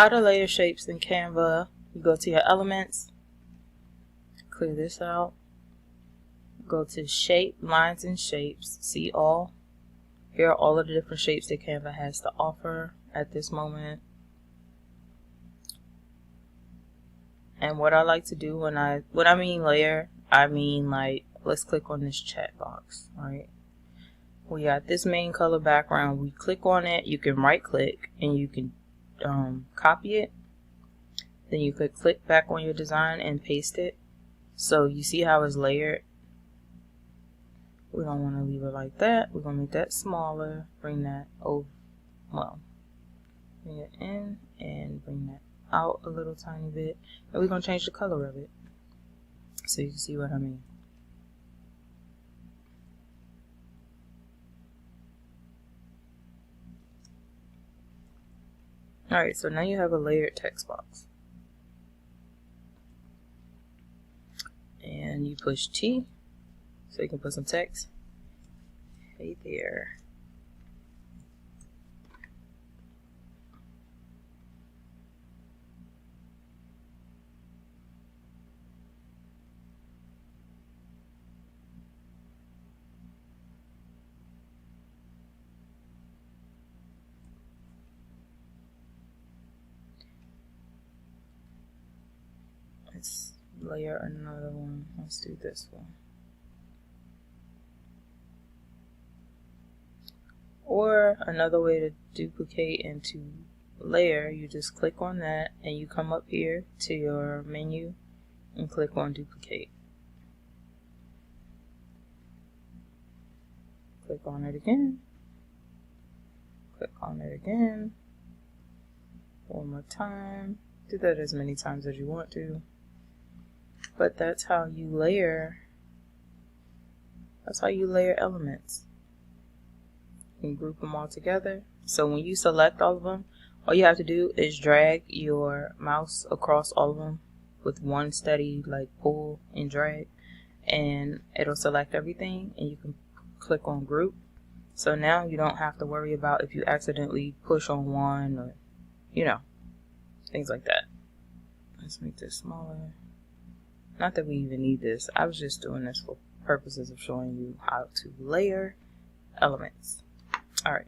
How to layer shapes in Canva. You go to your elements, clear this out, go to shape, lines and shapes, see all. Here are all of the different shapes that Canva has to offer at this moment. And what I like to do when I mean layer, I mean like, let's click on this chat box, right? We got this main color background. We click on it, you can right click and you can copy it. Then you could click back on your design and paste it. So you see how it's layered. We don't want to leave it like that. We're going to make that smaller, bring that over, well, bring it in and bring that out a little tiny bit. And we're going to change the color of it so you can see what I mean. Alright, so now you have a layered text box. And you push T so you can put some text. Hey there. Let's layer another one. Let's do this one. Or another way to duplicate and to layer, you just click on that and you come up here to your menu and click on duplicate. Click on it again. Click on it again. One more time. Do that as many times as you want to. But that's how you layer. That's how you layer elements. You can group them all together. So when you select all of them, all you have to do is drag your mouse across all of them with one steady like pull and drag, and it'll select everything, and you can click on group. So now you don't have to worry about if you accidentally push on one or, you know, things like that. Let's make this smaller. Not that we even need this. I was just doing this for purposes of showing you how to layer elements. Alright.